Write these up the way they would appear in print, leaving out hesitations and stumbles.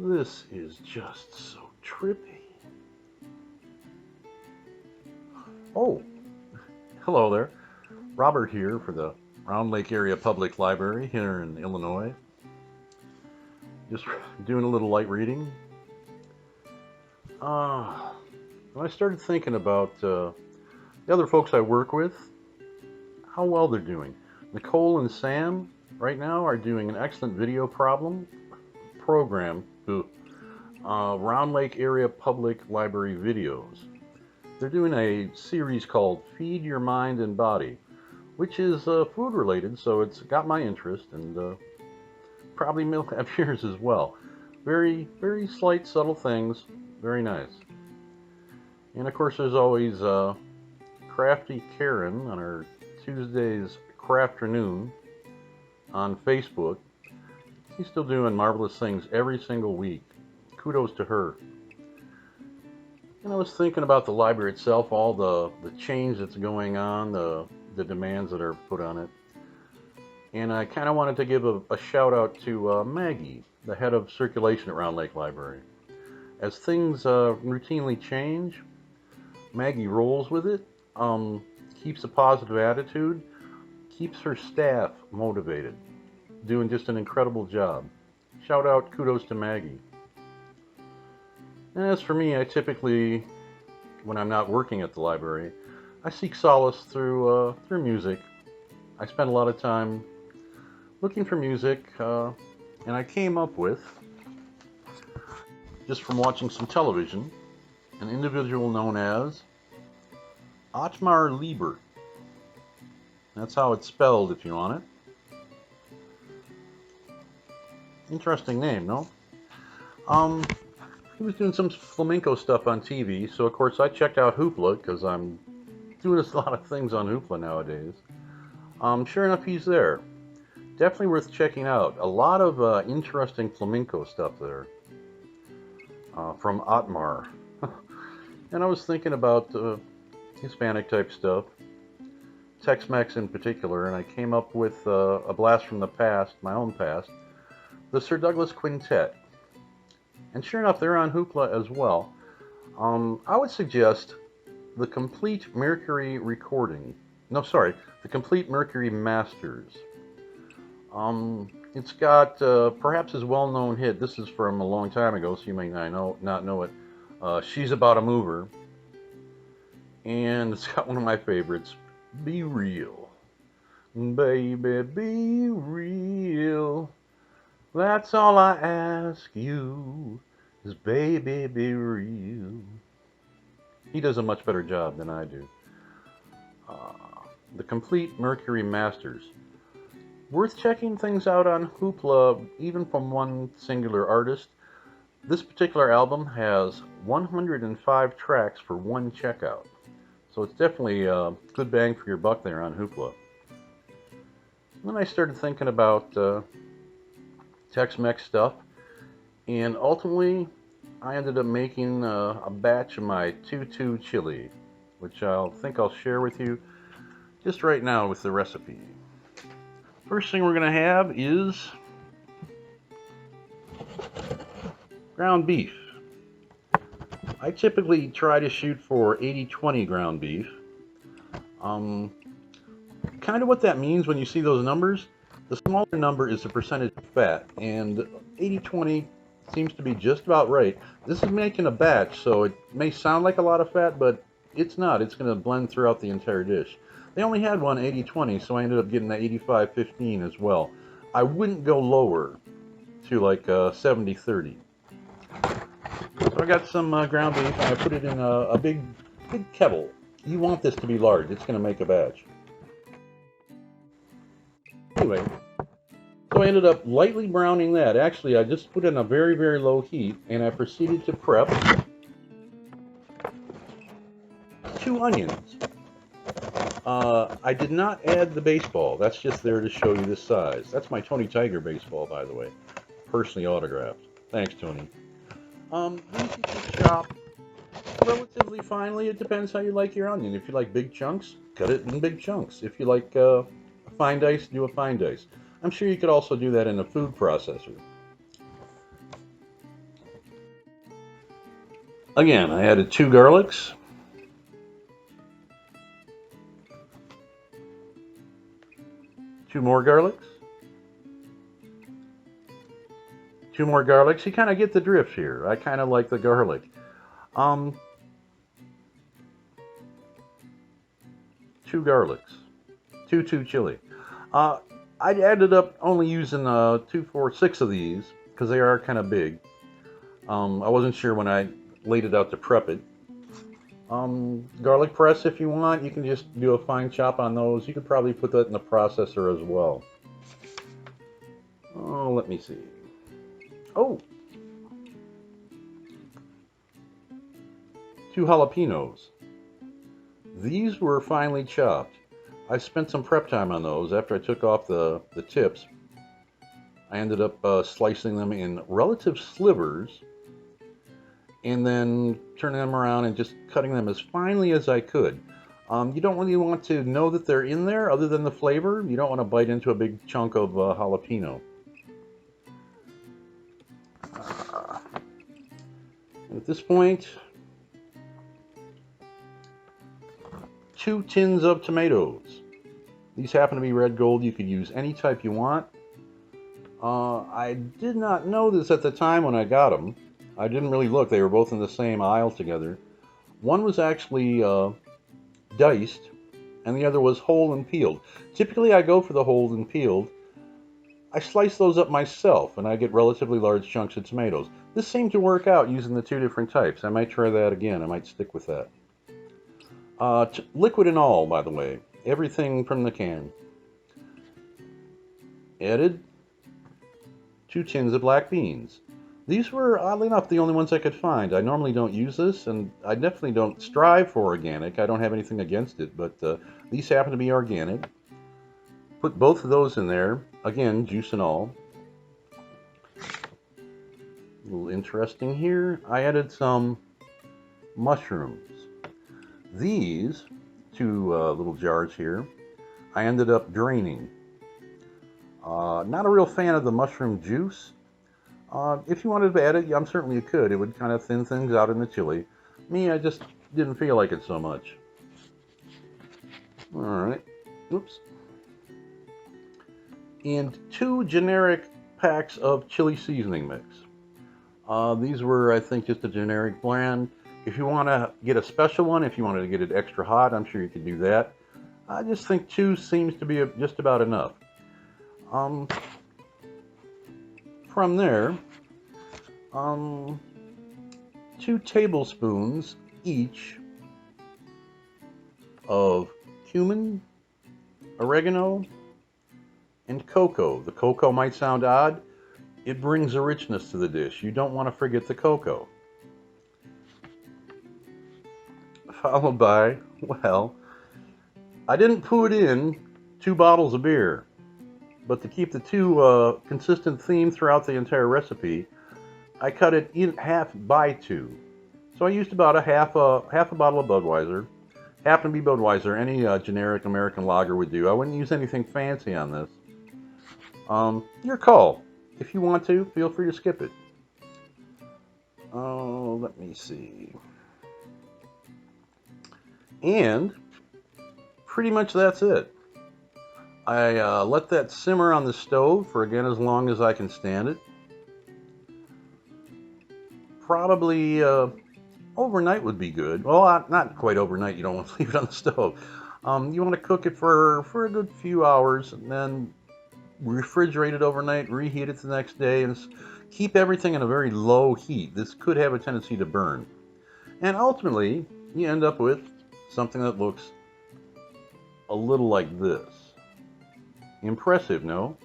This is just so trippy. Oh, hello there. Robert here for the Round Lake Area Public Library here in Illinois. Just doing a little light reading. When I started thinking about the other folks I work with, how well they're doing. Nicole and Sam right now are doing an excellent video program, Round Lake Area Public Library Videos. They're doing a series called Feed Your Mind and Body, which is food related, so it's got my interest, and probably will have yours as well. Very, very slight, subtle things, very nice. And of course, there's always Crafty Karen on her Tuesdays Crafternoon on Facebook. She's still doing marvelous things every single week. Kudos to her. And I was thinking about the library itself, all the change that's going on, the demands that are put on it. And I kind of wanted to give a shout out to Maggie, the head of circulation at Round Lake Library. As things routinely change, Maggie rolls with it, keeps a positive attitude, keeps her staff motivated, doing just an incredible job. Shout out, kudos to Maggie. And as for me, I typically, when I'm not working at the library, I seek solace through music. I spend a lot of time looking for music, and I came up with, just from watching some television, an individual known as Otmar Liebert. That's how it's spelled if you want it. Interesting name, no? He was doing some flamenco stuff on TV, so of course I checked out Hoopla, because I'm doing a lot of things on Hoopla nowadays. Sure enough, he's there. Definitely worth checking out. A lot of interesting flamenco stuff there from Otmar. And I was thinking about Hispanic type stuff, Tex-Mex in particular, and I came up with a blast from the past, my own past, the Sir Douglas Quintet. And sure enough, they're on Hoopla as well. I would suggest the Complete Mercury recording. No, sorry, the Complete Mercury Masters. It's got perhaps his well-known hit. This is from a long time ago, so you may not know it. She's About a Mover. And it's got one of my favorites, Be Real. Baby, be real. That's all I ask you, is baby, be real. He does a much better job than I do. The Complete Mercury Masters. Worth checking things out on Hoopla, even from one singular artist. This particular album has 105 tracks for one checkout. So it's definitely a good bang for your buck there on Hoopla. Then I started thinking about Tex-Mex stuff, and ultimately I ended up making a batch of my 2-2 chili, which I'll share with you just right now with the recipe. First thing we're going to have is ground beef. I typically try to shoot for 80-20 ground beef. Kind of what that means when you see those numbers, the smaller number is the percentage of fat, and 80-20 seems to be just about right. This is making a batch, so it may sound like a lot of fat, but it's not. It's going to blend throughout the entire dish. They only had one 80-20, so I ended up getting the 85-15 as well. I wouldn't go lower to like 70-30. So I got some ground beef, and I put it in a big kettle. You want this to be large. It's going to make a batch. Anyway, so I ended up lightly browning that. Actually, I just put it on a very, very low heat, and I proceeded to prep 2 onions. I did not add the baseball. That's just there to show you the size. That's my Tony Tiger baseball, by the way. Personally autographed. Thanks, Tony. These you can chop relatively finely. It depends how you like your onion. If you like big chunks, cut it in big chunks. If you like a fine dice, do a fine dice. I'm sure you could also do that in a food processor. Again, I added 2 garlics, 2 more garlics, 2 more garlics. You kind of get the drift here. I kind of like the garlic. Um, 2 garlics, 2 chili. Uh, I ended up only using 2, 4, 6 of these because they are kind of big. I wasn't sure when I laid it out to prep it. Garlic press if you want. You can just do a fine chop on those. You could probably put that in the processor as well. Oh, let me see. Oh, 2 jalapenos. These were finely chopped. I spent some prep time on those after I took off the tips. I ended up slicing them in relative slivers and then turning them around and just cutting them as finely as I could. You don't really want to know that they're in there other than the flavor. You don't want to bite into a big chunk of jalapeno. And at this point, 2 tins of tomatoes. These happen to be red gold. You could use any type you want. I did not know this at the time when I got them. I didn't really look. They were both in the same aisle together. One was actually diced, and the other was whole and peeled. Typically, I go for the whole and peeled. I slice those up myself, and I get relatively large chunks of tomatoes. This seemed to work out using the 2 different types. I might try that again. I might stick with that. Liquid and all, by the way. Everything from the can. Added 2 tins of black beans. These were, oddly enough, the only ones I could find. I normally don't use this, and I definitely don't strive for organic. I don't have anything against it, but these happen to be organic. Put both of those in there. Again, juice and all. A little interesting here. I added some mushrooms. These 2 little jars here, I ended up draining. Not a real fan of the mushroom juice. If you wanted to add it, I'm certainly you could. It would kind of thin things out in the chili. Me, I just didn't feel like it so much. All right. Oops. And 2 generic packs of chili seasoning mix. These were, I think, just a generic brand. If you want to get a special one, if you wanted to get it extra hot, I'm sure you could do that. I just think 2 seems to be just about enough. From there, 2 tablespoons each of cumin, oregano, and cocoa. The cocoa might sound odd. It brings a richness to the dish. You don't want to forget the cocoa. Followed by, well, I didn't put in 2 bottles of beer. But to keep the 2 consistent theme throughout the entire recipe, I cut it in half by 2. So I used about half a bottle of Budweiser. Happened to be Budweiser. Any generic American lager would do. I wouldn't use anything fancy on this. Your call. If you want to, feel free to skip it. Oh, let me see. And pretty much that's it. I let that simmer on the stove for, again, as long as I can stand it. Probably overnight would be good. Well, not quite overnight. You don't want to leave it on the stove. You want to cook it for a good few hours, and then refrigerate it overnight, reheat it the next day, and keep everything in a very low heat. This could have a tendency to burn. And ultimately, you end up with something that looks a little like this. Impressive, no?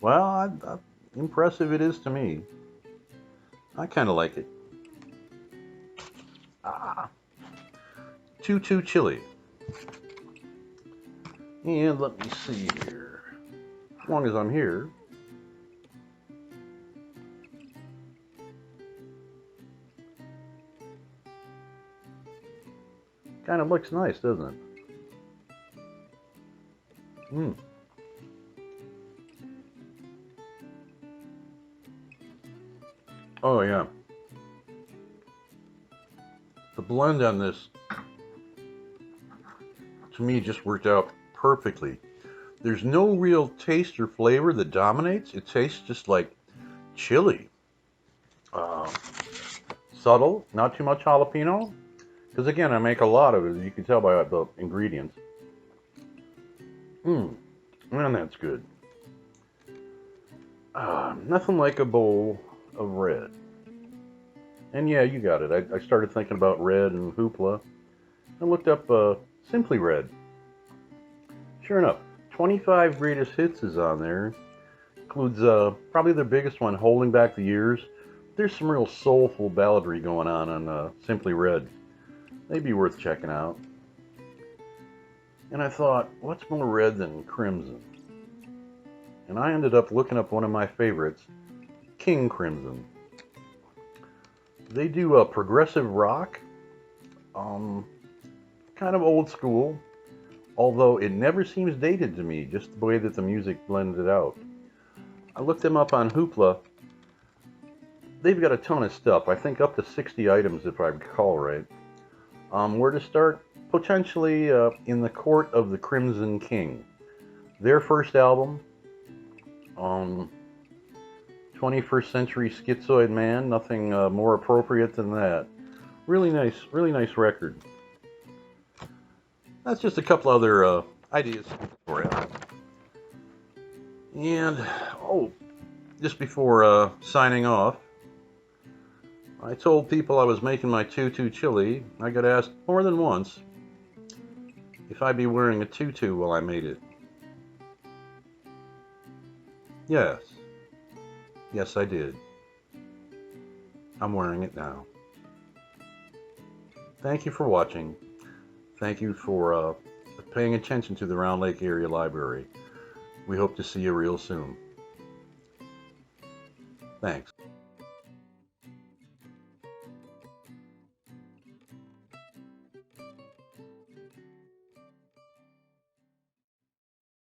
Well, impressive it is to me. I kind of like it. 2 chili. And let me see here. As long as I'm here. Kind of looks nice, doesn't it? Oh, yeah. The blend on this, to me, just worked out perfectly. There's no real taste or flavor that dominates. It tastes just like chili. Uh, Subtle, not too much jalapeno. Because again, I make a lot of it. You can tell by the ingredients. Mmm, man, that's good. Nothing like a bowl of red. And yeah, you got it. I started thinking about red and hoopla. I looked up Simply Red. Sure enough, 25 greatest hits is on there. Includes probably their biggest one, Holding Back the Years. There's some real soulful balladry going on Simply Red. They'd be worth checking out. And I thought, what's more red than crimson? And I ended up looking up one of my favorites, King Crimson. They do a progressive rock, kind of old school, although it never seems dated to me, just the way that the music blended out. I looked them up on Hoopla. They've got a ton of stuff, I think up to 60 items if I recall right. Where to start? Potentially in the Court of the Crimson King. Their first album, 21st Century Schizoid Man, nothing more appropriate than that. Really nice record. That's just a couple other ideas for you. And, just before signing off, I told people I was making my tutu chili. I got asked more than once if I'd be wearing a tutu while I made it. Yes. Yes, I did. I'm wearing it now. Thank you for watching. Thank you for paying attention to the Round Lake Area Library. We hope to see you real soon. Thanks.